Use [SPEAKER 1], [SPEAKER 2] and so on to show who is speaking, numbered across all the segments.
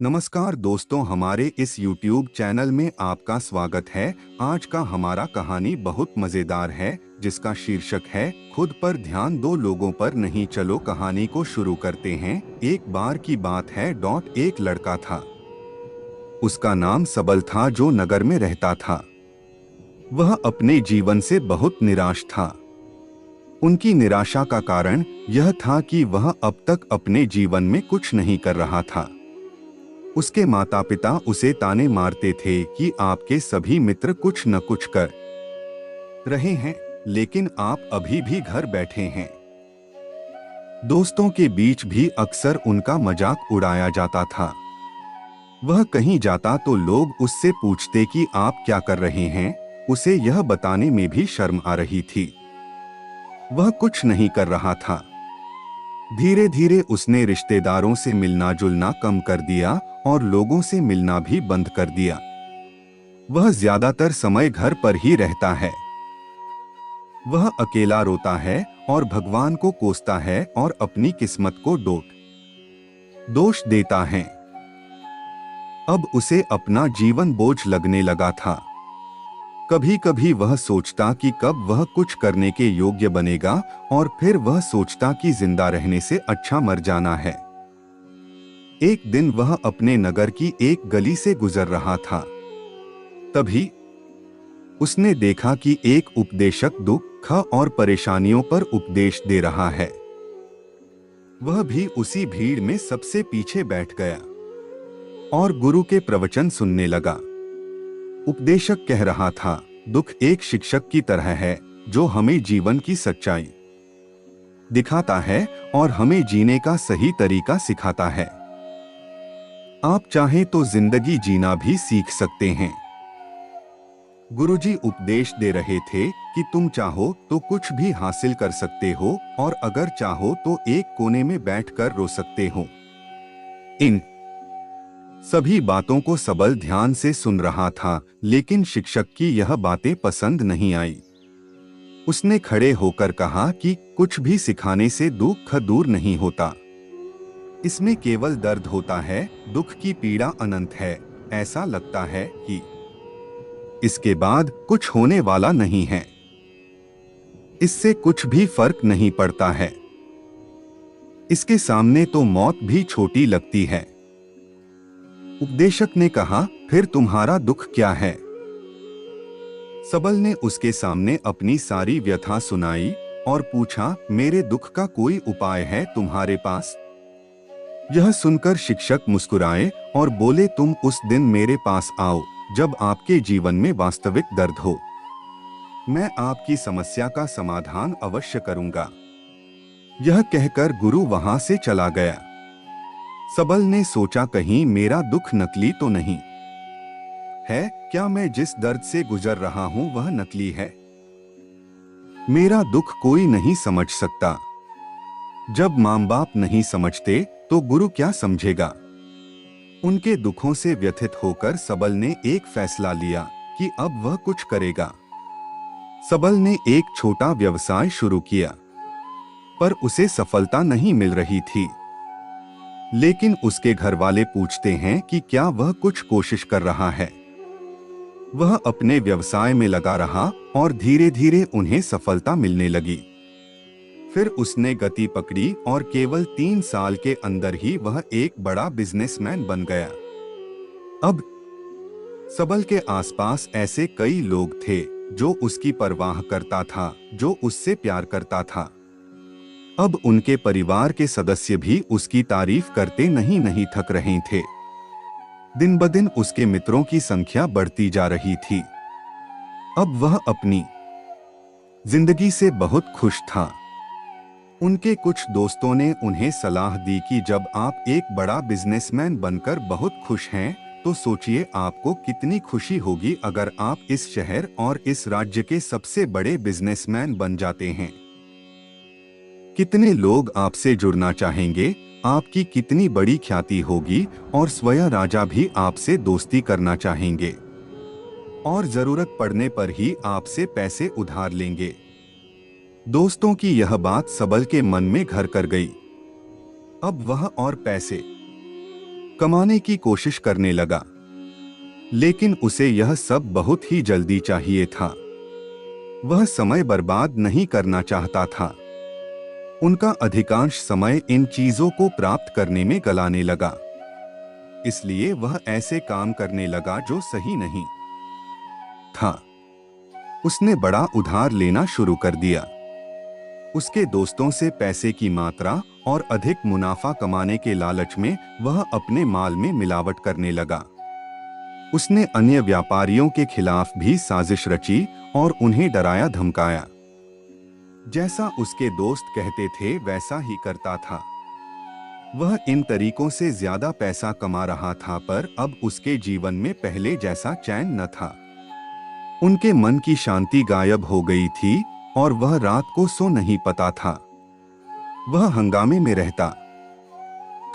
[SPEAKER 1] नमस्कार दोस्तों, हमारे इस YouTube चैनल में आपका स्वागत है। आज का हमारा कहानी बहुत मजेदार है, जिसका शीर्षक है खुद पर ध्यान दो, लोगों पर नहीं। चलो कहानी को शुरू करते हैं। एक बार की बात है। एक लड़का था। उसका नाम सबल था, जो नगर में रहता था। वह अपने जीवन से बहुत निराश था। उनकी निराशा का कारण यह था कि वह अब तक अपने जीवन में कुछ नहीं कर रहा था। उसके माता पिता उसे ताने मारते थे कि आपके सभी मित्र कुछ न कुछ कर रहे हैं, लेकिन आप अभी भी घर बैठे हैं। दोस्तों के बीच भी अक्सर उनका मजाक उड़ाया जाता था। वह कहीं जाता तो लोग उससे पूछते कि आप क्या कर रहे हैं। उसे यह बताने में भी शर्म आ रही थी। वह कुछ नहीं कर रहा था। धीरे धीरे उसने रिश्तेदारों से मिलना जुलना कम कर दिया और लोगों से मिलना भी बंद कर दिया। वह ज्यादातर समय घर पर ही रहता है। वह अकेला रोता है और भगवान को कोसता है और अपनी किस्मत को दोष देता है। अब उसे अपना जीवन बोझ लगने लगा था। कभी कभी वह सोचता कि कब वह कुछ करने के योग्य बनेगा, और फिर वह सोचता कि जिंदा रहने से अच्छा मर जाना है। एक दिन वह अपने नगर की एक गली से गुजर रहा था। तभी उसने देखा कि एक उपदेशक दुख और परेशानियों पर उपदेश दे रहा है। वह भी उसी भीड़ में सबसे पीछे बैठ गया और गुरु के प्रवचन सुनने लगा। उपदेशक कह रहा था, दुख एक शिक्षक की तरह है जो हमें जीवन की सच्चाई दिखाता है और हमें जीने का सही तरीका सिखाता है। आप चाहें तो जिंदगी जीना भी सीख सकते हैं। गुरुजी उपदेश दे रहे थे कि तुम चाहो तो कुछ भी हासिल कर सकते हो, और अगर चाहो तो एक कोने में बैठकर रो सकते हो। इन सभी बातों को सबल ध्यान से सुन रहा था, लेकिन शिक्षक की यह बातें पसंद नहीं आई। उसने खड़े होकर कहा कि कुछ भी सिखाने से दुख दूर नहीं होता। इसमें केवल दर्द होता है। दुख की पीड़ा अनंत है। ऐसा लगता है कि इसके बाद कुछ होने वाला नहीं है। इससे कुछ भी फर्क नहीं पड़ता है। इसके सामने तो मौत भी छोटी लगती है। उपदेशक ने कहा, फिर तुम्हारा दुख क्या है? सबल ने उसके सामने अपनी सारी व्यथा सुनाई और पूछा, मेरे दुख का कोई उपाय है तुम्हारे पास? यह सुनकर शिक्षक मुस्कुराए और बोले, तुम उस दिन मेरे पास आओ जब आपके जीवन में वास्तविक दर्द हो। मैं आपकी समस्या का समाधान अवश्य करूंगा। यह कहकर गुरु वहां से चला गया। सबल ने सोचा, कहीं मेरा दुख नकली तो नहीं है? क्या मैं जिस दर्द से गुजर रहा हूं वह नकली है? मेरा दुख कोई नहीं समझ सकता। जब माँ बाप नहीं समझते तो गुरु क्या समझेगा? उनके दुखों से व्यथित होकर सबल ने एक फैसला लिया कि अब वह कुछ करेगा। सबल ने एक छोटा व्यवसाय शुरू किया, पर उसे सफलता नहीं मिल रही थी। लेकिन उसके घर वाले पूछते हैं कि क्या वह कुछ कोशिश कर रहा है। वह अपने व्यवसाय में लगा रहा और धीरे धीरे उन्हें सफलता मिलने लगी। फिर उसने गति पकड़ी और केवल 3 साल के अंदर ही वह एक बड़ा बिजनेसमैन बन गया। अब सबल के आसपास ऐसे कई लोग थे जो उसकी परवाह करता था, जो उससे प्यार करता था। अब उनके परिवार के सदस्य भी उसकी तारीफ करते नहीं थक रहे थे। दिन ब दिन उसके मित्रों की संख्या बढ़ती जा रही थी। अब वह अपनी जिंदगी से बहुत खुश था। उनके कुछ दोस्तों ने उन्हें सलाह दी कि जब आप एक बड़ा बिजनेसमैन बनकर बहुत खुश हैं, तो सोचिए आपको कितनी खुशी होगी अगर आप इस शहर और इस राज्य के सबसे बड़े बिजनेसमैन बन जाते हैं। कितने लोग आपसे जुड़ना चाहेंगे, आपकी कितनी बड़ी ख्याति होगी, और स्वयं राजा भी आपसे दोस्ती करना चाहेंगे और जरूरत पड़ने पर ही आपसे पैसे उधार लेंगे। दोस्तों की यह बात सबल के मन में घर कर गई। अब वह और पैसे कमाने की कोशिश करने लगा, लेकिन उसे यह सब बहुत ही जल्दी चाहिए था। वह समय बर्बाद नहीं करना चाहता था। उनका अधिकांश समय इन चीजों को प्राप्त करने में गलाने लगा, इसलिए वह ऐसे काम करने लगा जो सही नहीं था। उसने बड़ा उधार लेना शुरू कर दिया। उसके दोस्तों से पैसे की मात्रा और अधिक मुनाफा कमाने के लालच में वह अपने माल में मिलावट करने लगा। उसने अन्य व्यापारियों के खिलाफ भी साजिश रची और उन्हें डराया धमकाया। जैसा उसके दोस्त कहते थे वैसा ही करता था। वह इन तरीकों से ज्यादा पैसा कमा रहा था, पर अब उसके जीवन में पहले जैसा चैन न था। उनके मन की शांति गायब हो गई थी और वह रात को सो नहीं पाता था। वह हंगामे में रहता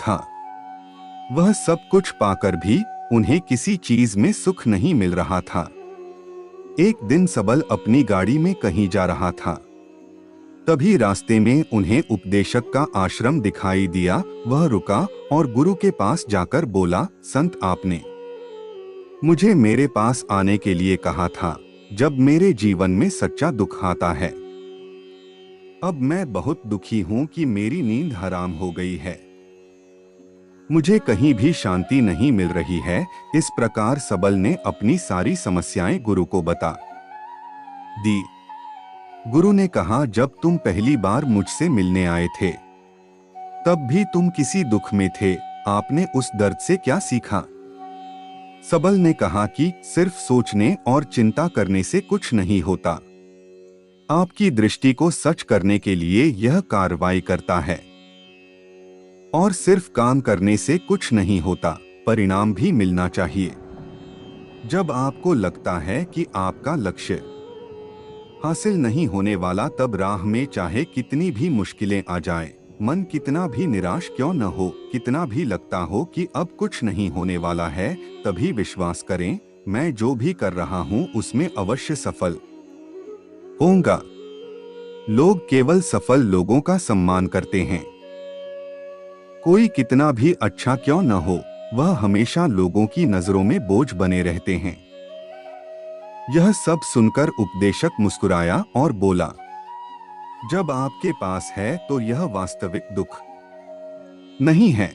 [SPEAKER 1] था। वह सब कुछ पाकर भी उन्हें किसी चीज में सुख नहीं मिल रहा था। एक दिन सबल अपनी गाड़ी में कहीं जा रहा था। तभी रास्ते में उन्हें उपदेशक का आश्रम दिखाई दिया। वह रुका और गुरु के पास जाकर बोला, संत, आपने मुझे मेरे पास आने के लिए कहा था जब मेरे जीवन में सच्चा दुख आता है। अब मैं बहुत दुखी हूं कि मेरी नींद हराम हो गई है। मुझे कहीं भी शांति नहीं मिल रही है। इस प्रकार सबल ने अपनी सारी समस्याएं गुरु को बता दी। गुरु ने कहा, जब तुम पहली बार मुझसे मिलने आए थे तब भी तुम किसी दुख में थे। आपने उस दर्द से क्या सीखा? सबल ने कहा कि सिर्फ सोचने और चिंता करने से कुछ नहीं होता। आपकी दृष्टि को सच करने के लिए यह कार्रवाई करता है। और सिर्फ काम करने से कुछ नहीं होता, परिणाम भी मिलना चाहिए। जब आपको लगता है कि आपका लक्ष्य हासिल नहीं होने वाला, तब राह में चाहे कितनी भी मुश्किलें आ जाएं, मन कितना भी निराश क्यों न हो, कितना भी लगता हो कि अब कुछ नहीं होने वाला है, तभी विश्वास करें, मैं जो भी कर रहा हूं उसमें अवश्य सफल होऊंगा। लोग केवल सफल लोगों का सम्मान करते हैं। कोई कितना भी अच्छा क्यों न हो, वह हमेशा लोगों की नजरों में बोझ बने रहते हैं। यह सब सुनकर उपदेशक मुस्कुराया और बोला, जब आपके पास है तो यह वास्तविक दुख नहीं है।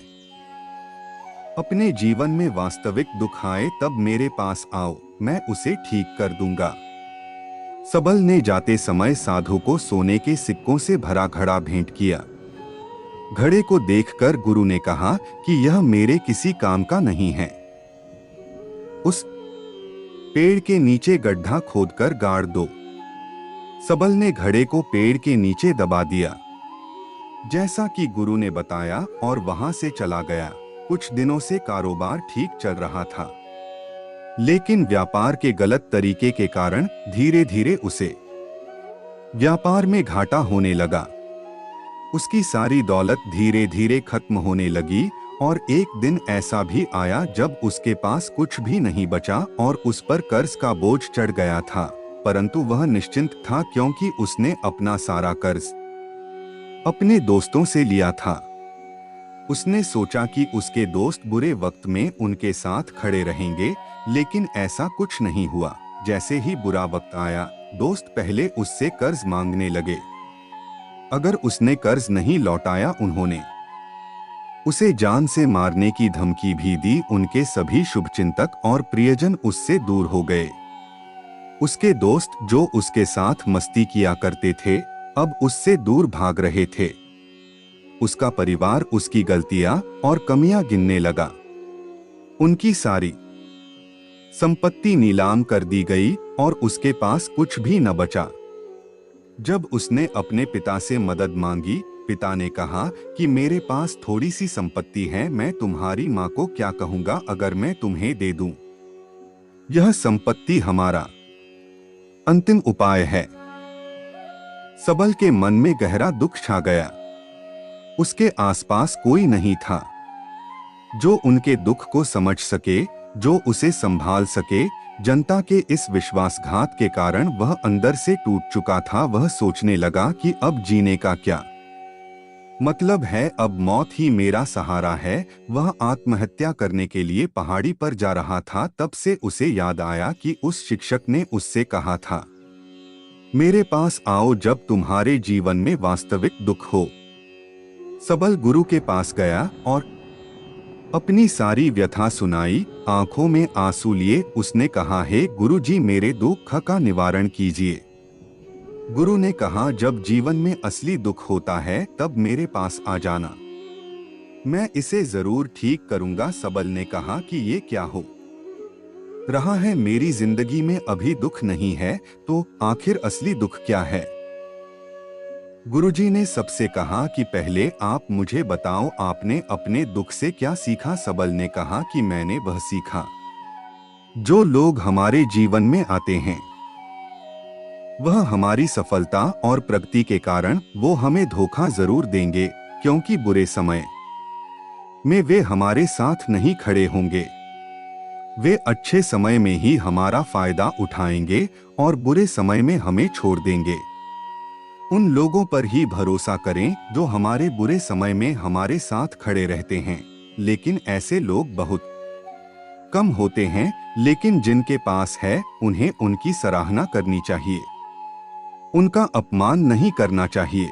[SPEAKER 1] अपने जीवन में वास्तविक दुख आए तब मेरे पास आओ, मैं उसे ठीक कर दूंगा। सबल ने जाते समय साधु को सोने के सिक्कों से भरा घड़ा भेंट किया। घड़े को देखकर गुरु ने कहा कि यह मेरे किसी काम का नहीं है। उस पेड़ के नीचे गड्ढा खोदकर गाड़ दो। सबल ने घड़े को पेड़ के नीचे दबा दिया, जैसा कि गुरु ने बताया, और वहां से चला गया। कुछ दिनों से कारोबार ठीक चल रहा था, लेकिन व्यापार के गलत तरीके के कारण धीरे धीरे उसे व्यापार में घाटा होने लगा। उसकी सारी दौलत धीरे धीरे खत्म होने लगी और एक दिन ऐसा भी आया जब उसके पास कुछ भी नहीं बचा और उस पर कर्ज का बोझ चढ़ गया था। परंतु वह निश्चिंत था, क्योंकि उसने अपना सारा कर्ज अपने दोस्तों से लिया था। उसने सोचा कि उसके दोस्त बुरे वक्त में उनके साथ खड़े रहेंगे, लेकिन ऐसा कुछ नहीं हुआ। जैसे ही बुरा वक्त आया, दोस्त पहले उससे कर्ज मांगने लगे। अगर उसने कर्ज नहीं लौटाया, उन्होंने उसे जान से मारने की धमकी भी दी। उनके सभी शुभचिंतक और प्रियजन उससे दूर हो गए। उसके दोस्त जो उसके साथ मस्ती किया करते थे, अब उससे दूर भाग रहे थे। उसका परिवार उसकी गलतियां और कमियां गिनने लगा। उनकी सारी संपत्ति नीलाम कर दी गई और उसके पास कुछ भी न बचा। जब उसने अपने पिता से मदद मांगी, पिता ने कहा कि मेरे पास थोड़ी सी संपत्ति है, मैं तुम्हारी माँ को क्या कहूँगा अगर मैं तुम्हें दे दूं? यह संपत्ति हमारा अंतिम उपाय है। सबल के मन में गहरा दुख छा गया। उसके आसपास कोई नहीं था जो उनके दुख को समझ सके, जो उसे संभाल सके। जनता के इस विश्वासघात के कारण वह अंदर से टूट चुका था। वह सोचने लगा कि अब जीने का क्या मतलब है अब मौत ही मेरा सहारा है। वह आत्महत्या करने के लिए पहाड़ी पर जा रहा था, तब से उसे याद आया कि उस शिक्षक ने उससे कहा था, मेरे पास आओ जब तुम्हारे जीवन में वास्तविक दुख हो। सबल गुरु के पास गया और अपनी सारी व्यथा सुनाई। आंखों में आंसू लिए उसने कहा, हे गुरुजी, मेरे दुख का निवारण कीजिए। गुरु ने कहा, जब जीवन में असली दुख होता है तब मेरे पास आ जाना, मैं इसे जरूर ठीक करूंगा। सबल ने कहा कि ये क्या हो रहा है, मेरी जिंदगी में अभी दुख नहीं है, तो आखिर असली दुख क्या है। गुरुजी ने सबसे कहा कि पहले आप मुझे बताओ, आपने अपने दुख से क्या सीखा। सबल ने कहा कि मैंने वह सीखा जो लोग हमारे जीवन में आते हैं, वह हमारी सफलता और प्रगति के कारण वो हमें धोखा जरूर देंगे, क्योंकि बुरे समय में वे हमारे साथ नहीं खड़े होंगे। वे अच्छे समय में ही हमारा फायदा उठाएंगे और बुरे समय में हमें छोड़ देंगे। उन लोगों पर ही भरोसा करें जो हमारे बुरे समय में हमारे साथ खड़े रहते हैं। लेकिन ऐसे लोग बहुत कम होते हैं, लेकिन जिनके पास है उन्हें उनकी सराहना करनी चाहिए, उनका अपमान नहीं करना चाहिए।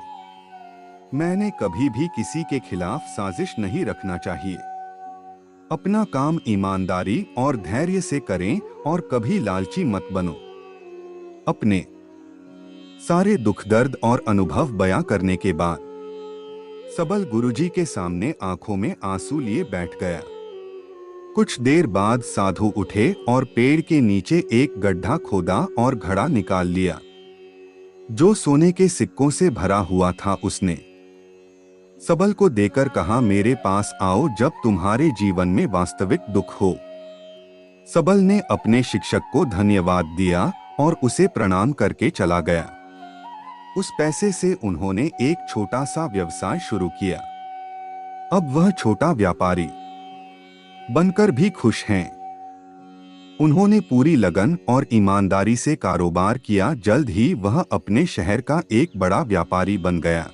[SPEAKER 1] मैंने कभी भी किसी के खिलाफ साजिश नहीं रखना चाहिए। अपना काम ईमानदारी और धैर्य से करें और कभी लालची मत बनो। अपने सारे दुख दर्द और अनुभव बयां करने के बाद सबल गुरुजी के सामने आंखों में आंसू लिए बैठ गया। कुछ देर बाद साधु उठे और पेड़ के नीचे एक गड्ढा खोदा और घड़ा निकाल लिया जो सोने के सिक्कों से भरा हुआ था। उसने सबल को देकर कहा, मेरे पास आओ जब तुम्हारे जीवन में वास्तविक दुख हो। सबल ने अपने शिक्षक को धन्यवाद दिया और उसे प्रणाम करके चला गया। उस पैसे से उन्होंने एक छोटा सा व्यवसाय शुरू किया। अब वह छोटा व्यापारी बनकर भी खुश हैं। उन्होंने पूरी लगन और ईमानदारी से कारोबार किया। जल्द ही वह अपने शहर का एक बड़ा व्यापारी बन गया।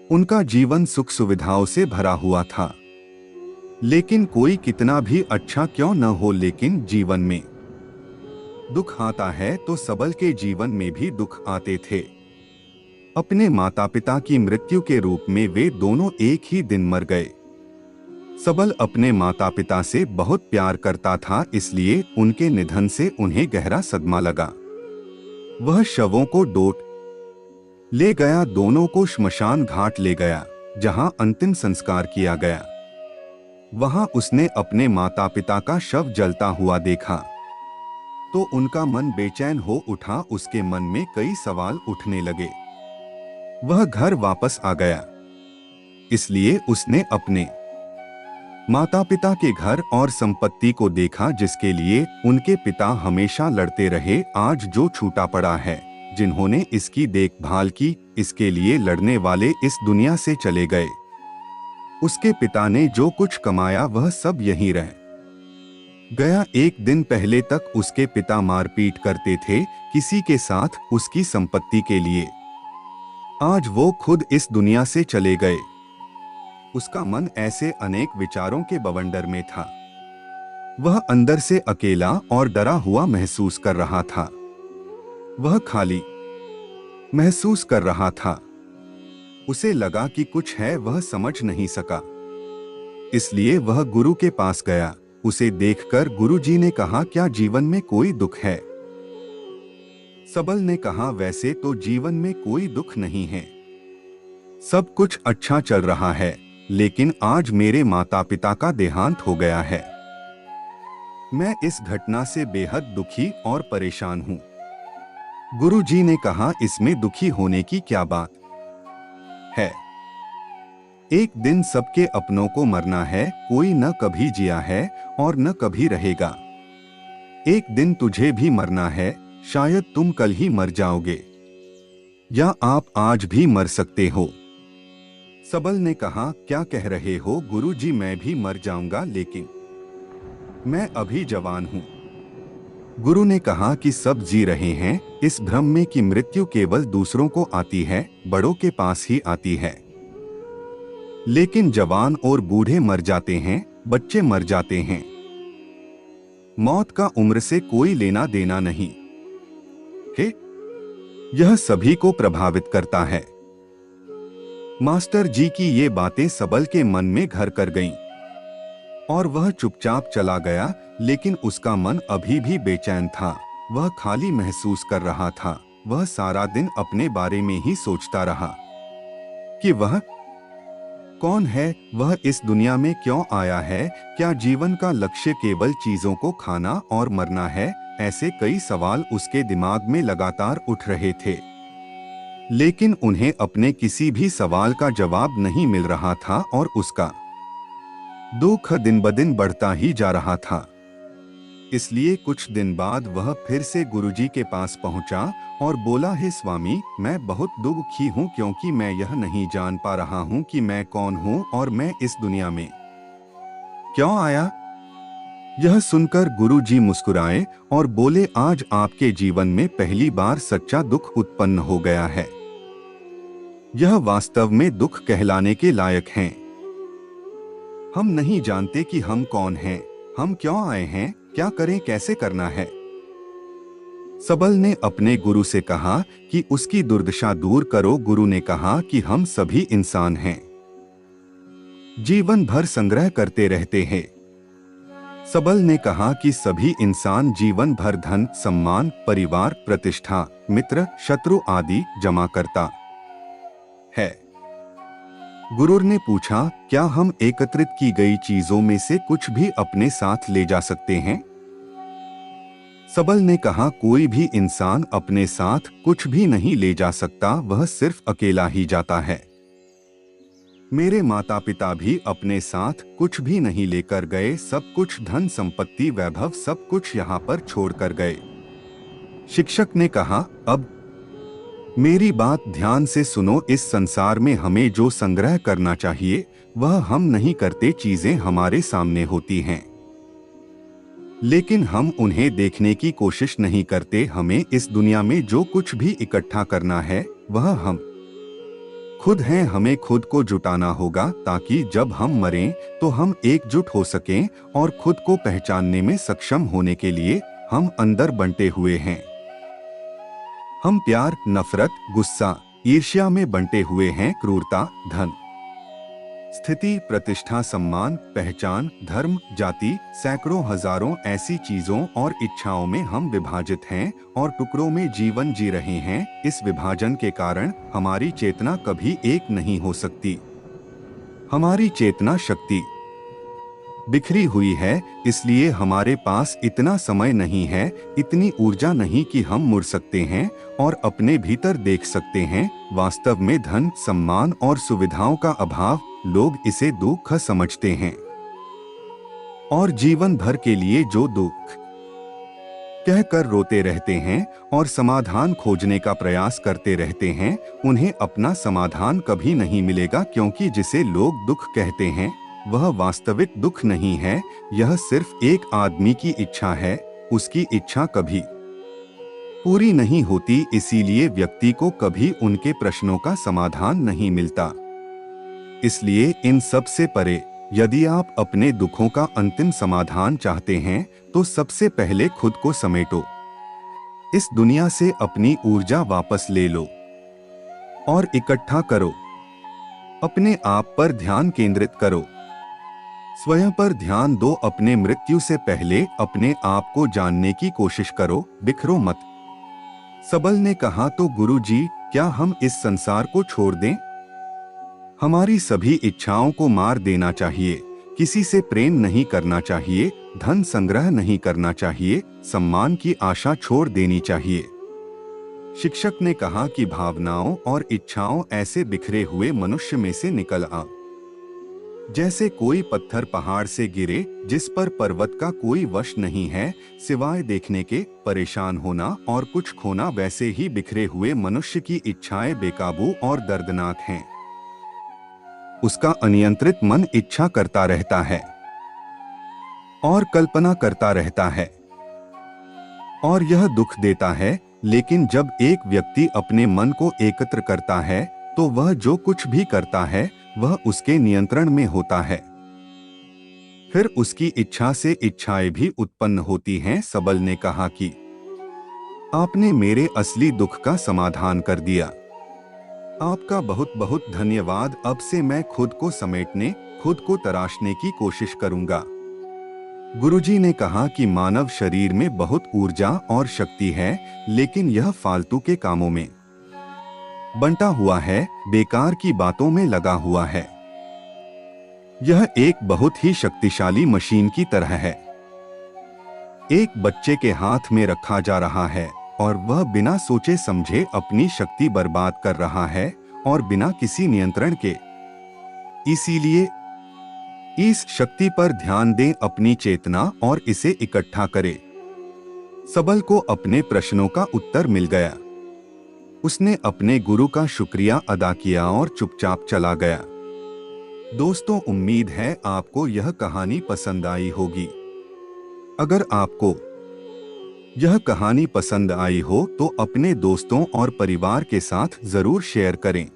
[SPEAKER 1] उनका जीवन सुख सुविधाओं से भरा हुआ था। लेकिन कोई कितना भी अच्छा क्यों न हो, लेकिन जीवन में दुख आता है तो सबल के जीवन में भी दुख आते थे। अपने माता पिता की मृत्यु के रूप में वे दोनों एक ही दिन मर गए। सबल अपने माता पिता से बहुत प्यार करता था, इसलिए उनके निधन से उन्हें गहरा सदमा लगा। वह शवों को डोट ले गया, दोनों को श्मशान घाट ले गया जहां अंतिम संस्कार किया गया। वहां उसने अपने माता पिता का शव जलता हुआ देखा तो उनका मन बेचैन हो उठा। उसके मन में कई सवाल उठने लगे। वह घर वापस आ गया, इसलिए उसने अपने माता पिता के घर और संपत्ति को देखा जिसके लिए उनके पिता हमेशा लड़ते रहे। आज जो छूटा पड़ा है, जिन्होंने इसकी देखभाल की, इसके लिए लड़ने वाले इस दुनिया से चले गए। उसके पिता ने जो कुछ कमाया वह सब यहीं रह गया। एक दिन पहले तक उसके पिता मारपीट करते थे किसी के साथ उसकी संपत्ति के लिए। आज वो खुद इस दुनिया से चले गए। उसका मन ऐसे अनेक विचारों के बवंडर में था। वह अंदर से अकेला और डरा हुआ महसूस कर रहा था। वह खाली महसूस कर रहा था। उसे लगा कि कुछ है, वह समझ नहीं सका। इसलिए वह गुरु के पास गया। उसे देखकर गुरुजी ने कहा, क्या जीवन में कोई दुख है? सबल ने कहा, वैसे तो जीवन में कोई दुख नहीं है, सब कुछ अच्छा चल रहा है, लेकिन आज मेरे माता पिता का देहांत हो गया है। मैं इस घटना से बेहद दुखी और परेशान हूं। गुरुजी ने कहा, इसमें दुखी होने की क्या बात है? एक दिन सबके अपनों को मरना है। कोई न कभी जिया है और न कभी रहेगा। एक दिन तुझे भी मरना है। शायद तुम कल ही मर जाओगे या आप आज भी मर सकते हो। सबल ने कहा, क्या कह रहे हो गुरुजी? मैं भी मर जाऊंगा, लेकिन मैं अभी जवान हूं। गुरु ने कहा कि सब जी रहे हैं इस भ्रम में कि मृत्यु केवल दूसरों को आती है, बड़ों के पास ही आती है। लेकिन जवान और बूढ़े मर जाते हैं, बच्चे मर जाते हैं। मौत का उम्र से कोई लेना देना नहीं है। यह सभी को प्रभावित करता है। मास्टर जी की ये बातें सबल के मन में घर कर गईं और वह चुपचाप चला गया, लेकिन उसका मन अभी भी बेचैन था। वह खाली महसूस कर रहा था। वह सारा दिन अपने बारे में ही सोचता रहा कि वह कौन है, वह इस दुनिया में क्यों आया है, क्या जीवन का लक्ष्य केवल चीजों को खाना और मरना है। ऐसे कई सवाल उसके दिमाग में लगातार उठ रहे थे, लेकिन उन्हें अपने किसी भी सवाल का जवाब नहीं मिल रहा था और उसका दुख दिन ब दिन बढ़ता ही जा रहा था। इसलिए कुछ दिन बाद वह फिर से गुरुजी के पास पहुंचा और बोला, हे स्वामी, मैं बहुत दुखी हूं क्योंकि मैं यह नहीं जान पा रहा हूं कि मैं कौन हूं और मैं इस दुनिया में क्यों आया। यह सुनकर गुरुजी मुस्कुराए और बोले, आज आपके जीवन में पहली बार सच्चा दुख उत्पन्न हो गया है। यह वास्तव में दुख कहलाने के लायक हैं। हम नहीं जानते कि हम कौन हैं, हम क्यों आए हैं, क्या करें, कैसे करना है। सबल ने अपने गुरु से कहा कि उसकी दुर्दशा दूर करो। गुरु ने कहा कि हम सभी इंसान हैं, जीवन भर संग्रह करते रहते हैं। सबल ने कहा कि सभी इंसान जीवन भर धन, सम्मान, परिवार, प्रतिष्ठा, मित्र, शत्रु आदि जमा करता है। गुरु ने पूछा, क्या हम एकत्रित की गई चीजों में से कुछ भी अपने साथ ले जा सकते हैं? सबल ने कहा, कोई भी इंसान अपने साथ कुछ भी नहीं ले जा सकता, वह सिर्फ अकेला ही जाता है। मेरे माता पिता भी अपने साथ कुछ भी नहीं लेकर गए, सब कुछ धन संपत्ति वैभव सब कुछ यहाँ पर छोड़कर गए। शिक्षक ने कहा, अब मेरी बात ध्यान से सुनो, इस संसार में हमें जो संग्रह करना चाहिए वह हम नहीं करते। चीजें हमारे सामने होती हैं, लेकिन हम उन्हें देखने की कोशिश नहीं करते। हमें इस दुनिया में जो कुछ भी इकट्ठा करना है वह हम खुद हैं। हमें खुद को जुटाना होगा ताकि जब हम मरें तो हम एकजुट हो सकें और खुद को पहचानने में सक्षम होने के लिए हम अंदर बंटे हुए हैं। हम प्यार, नफरत, गुस्सा, ईर्ष्या में बंटे हुए हैं। क्रूरता, धन, स्थिति, प्रतिष्ठा, सम्मान, पहचान, धर्म, जाति, सैकड़ों हजारों ऐसी चीजों और इच्छाओं में हम विभाजित हैं और टुकड़ों में जीवन जी रहे हैं। इस विभाजन के कारण हमारी चेतना कभी एक नहीं हो सकती। हमारी चेतना शक्ति बिखरी हुई है, इसलिए हमारे पास इतना समय नहीं है, इतनी ऊर्जा नहीं कि हम मुड़ सकते हैं और अपने भीतर देख सकते हैं। वास्तव में धन, सम्मान और सुविधाओं का अभाव, लोग इसे दुख समझते हैं और जीवन भर के लिए जो दुख कहकर रोते रहते हैं और समाधान खोजने का प्रयास करते रहते हैं, उन्हें अपना समाधान कभी नहीं मिलेगा, क्योंकि जिसे लोग दुख कहते हैं वह वास्तविक दुख नहीं है। यह सिर्फ एक आदमी की इच्छा है, उसकी इच्छा कभी पूरी नहीं होती, इसीलिए व्यक्ति को कभी उनके प्रश्नों का समाधान नहीं मिलता। इसलिए इन सब से परे, यदि आप अपने दुखों का अंतिम समाधान चाहते हैं तो सबसे पहले खुद को समेटो। इस दुनिया से अपनी ऊर्जा वापस ले लो और इकट्ठा करो। अपने आप पर ध्यान केंद्रित करो, स्वयं पर ध्यान दो। अपने मृत्यु से पहले अपने आप को जानने की कोशिश करो, बिखरो मत। सबल ने कहा, तो गुरुजी, क्या हम इस संसार को छोड़ दें? हमारी सभी इच्छाओं को मार देना चाहिए, किसी से प्रेम नहीं करना चाहिए, धन संग्रह नहीं करना चाहिए, सम्मान की आशा छोड़ देनी चाहिए। शिक्षक ने कहा कि भावनाओं और इच्छाओं ऐसे बिखरे हुए मनुष्य में से निकल आ, जैसे कोई पत्थर पहाड़ से गिरे जिस पर पर्वत का कोई वश नहीं है सिवाय देखने के। परेशान होना और कुछ खोना, वैसे ही बिखरे हुए मनुष्य की इच्छाएं बेकाबू और दर्दनाक हैं। उसका अनियंत्रित मन इच्छा करता रहता है और कल्पना करता रहता है और यह दुख देता है। लेकिन जब एक व्यक्ति अपने मन को एकत्र करता है तो वह जो कुछ भी करता है वह उसके नियंत्रण में होता है। फिर उसकी इच्छा से इच्छाएं भी उत्पन्न होती हैं। सबल ने कहा कि आपने मेरे असली दुख का समाधान कर दिया। आपका बहुत बहुत धन्यवाद। अब से मैं खुद को समेटने, खुद को तराशने की कोशिश करूंगा। गुरुजी ने कहा कि मानव शरीर में बहुत ऊर्जा और शक्ति है, लेकिन यह फालतू के कामों में बंटा हुआ है, बेकार की बातों में लगा हुआ है। यह एक बहुत ही शक्तिशाली मशीन की तरह है। एक बच्चे के हाथ में रखा जा रहा है और वह बिना सोचे समझे अपनी शक्ति बर्बाद कर रहा है और बिना किसी नियंत्रण के। इसीलिए इस शक्ति पर ध्यान दें, अपनी चेतना, और इसे इकट्ठा करें। सबल को अपने प्रश्नों का उत्तर मिल गया। उसने अपने गुरु का शुक्रिया अदा किया और चुपचाप चला गया। दोस्तों, उम्मीद है आपको यह कहानी पसंद आई होगी। अगर आपको यह कहानी पसंद आई हो तो अपने दोस्तों और परिवार के साथ जरूर शेयर करें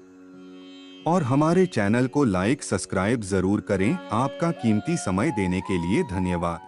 [SPEAKER 1] और हमारे चैनल को लाइक सब्सक्राइब जरूर करें। आपका कीमती समय देने के लिए धन्यवाद।